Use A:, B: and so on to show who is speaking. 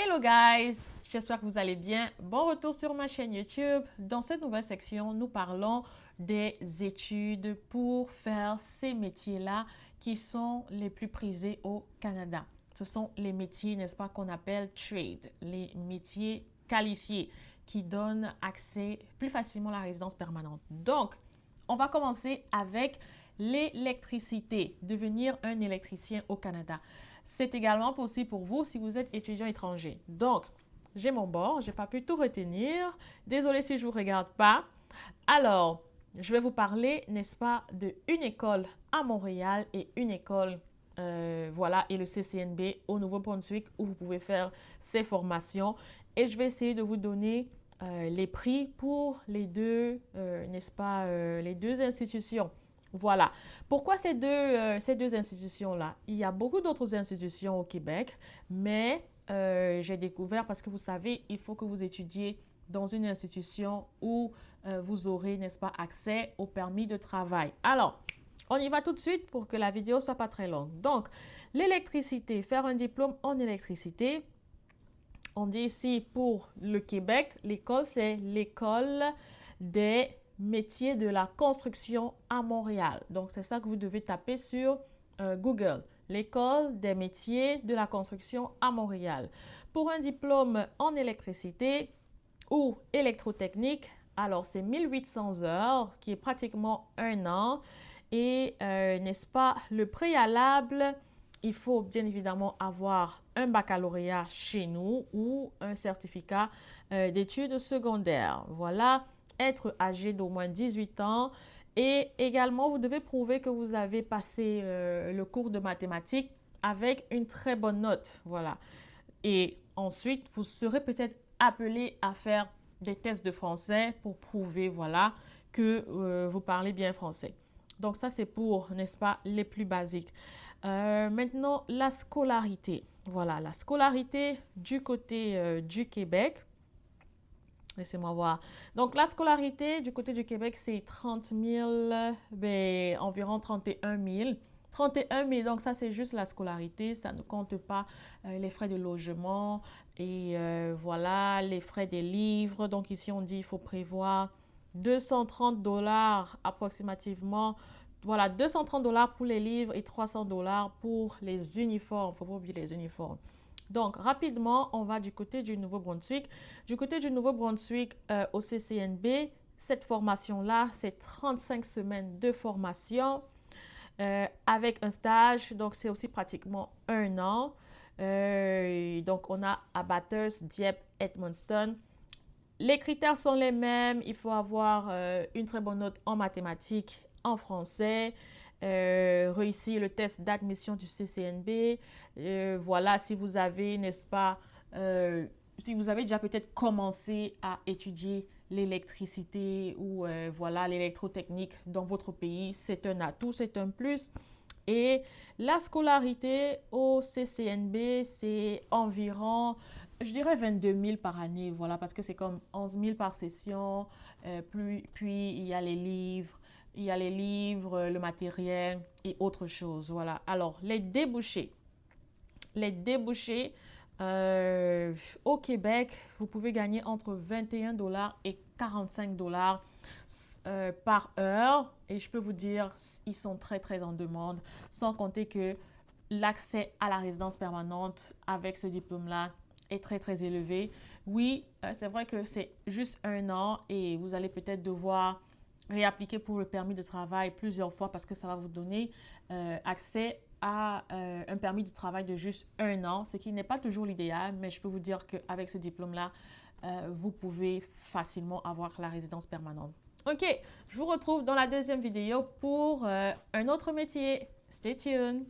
A: Hello guys, j'espère que vous allez bien. Bon retour sur ma chaîne YouTube. Dans cette nouvelle section, nous parlons des études pour faire ces métiers-là qui sont les plus prisés au Canada. Ce sont les métiers, n'est-ce pas, qu'on appelle trade, les métiers qualifiés qui donnent accès plus facilement à la résidence permanente. Donc, on va commencer avec l'électricité, devenir un électricien au Canada. C'est également possible pour vous si vous êtes étudiant étranger. Donc, j'ai mon bord, je n'ai pas pu tout retenir. Désolée si je ne vous regarde pas. Alors, je vais vous parler, n'est-ce pas, d'une école à Montréal et une école, voilà, et le CCNB au Nouveau-Brunswick où vous pouvez faire ces formations. Et je vais essayer de vous donner les prix pour les deux, n'est-ce pas, les deux institutions. Voilà. Pourquoi ces deux institutions-là? Il y a beaucoup d'autres institutions au Québec, mais j'ai découvert parce que vous savez, il faut que vous étudiez dans une institution où vous aurez, n'est-ce pas, accès au permis de travail. Alors, on y va tout de suite pour que la vidéo ne soit pas très longue. Donc, l'électricité, faire un diplôme en électricité. On dit ici pour le Québec, l'école, c'est l'école des métiers de la construction à Montréal. Donc, c'est ça que vous devez taper sur Google. L'école des métiers de la construction à Montréal. Pour un diplôme en électricité ou électrotechnique, alors c'est 1800 heures, qui est pratiquement un an. Et n'est-ce pas, le préalable, il faut bien évidemment avoir un baccalauréat chez nous ou un certificat d'études secondaires. Voilà, être âgé d'au moins 18 ans et également vous devez prouver que vous avez passé le cours de mathématiques avec une très bonne note. Voilà. Et ensuite, vous serez peut-être appelé à faire des tests de français pour prouver, voilà, que vous parlez bien français. Donc ça, c'est pour, n'est-ce pas, les plus basiques. Maintenant, la scolarité. Voilà, la scolarité du côté du Québec. Laissez-moi voir. Donc, la scolarité du côté du Québec, c'est 30 000, ben, environ 31 000. 31 000, donc ça, c'est juste la scolarité. Ça ne compte pas les frais de logement et voilà, les frais des livres. Donc, ici, on dit qu'il faut prévoir 230 $ approximativement. Voilà, 230 $ pour les livres et 300 $ pour les uniformes. Il ne faut pas oublier les uniformes. Donc, rapidement, on va du côté du Nouveau-Brunswick. Du côté du Nouveau-Brunswick, au CCNB, cette formation-là, c'est 35 semaines de formation avec un stage. Donc, c'est aussi pratiquement un an. Donc, on a à Bathurst, Dieppe, Edmundston. Les critères sont les mêmes. Il faut avoir une très bonne note en mathématiques, en français, réussir le test d'admission du CCNB. Voilà, si vous avez, n'est-ce pas, si vous avez déjà peut-être commencé à étudier l'électricité ou voilà, l'électrotechnique dans votre pays, c'est un atout, c'est un plus. Et la scolarité au CCNB, c'est environ, je dirais 22 000 par année, voilà, parce que c'est comme 11 000 par session, puis il y a les livres, le matériel et autre chose, voilà. Alors, les débouchés. Les débouchés au Québec, vous pouvez gagner entre 21 $ et 45 $ par heure. Et je peux vous dire, ils sont très, très en demande. Sans compter que l'accès à la résidence permanente avec ce diplôme-là est très, très élevé. Oui, c'est vrai que c'est juste un an et vous allez peut-être devoir réappliquer pour le permis de travail plusieurs fois parce que ça va vous donner accès à un permis de travail de juste un an, ce qui n'est pas toujours l'idéal, mais je peux vous dire qu'avec ce diplôme-là, vous pouvez facilement avoir la résidence permanente. Ok, je vous retrouve dans la deuxième vidéo pour un autre métier. Stay tuned!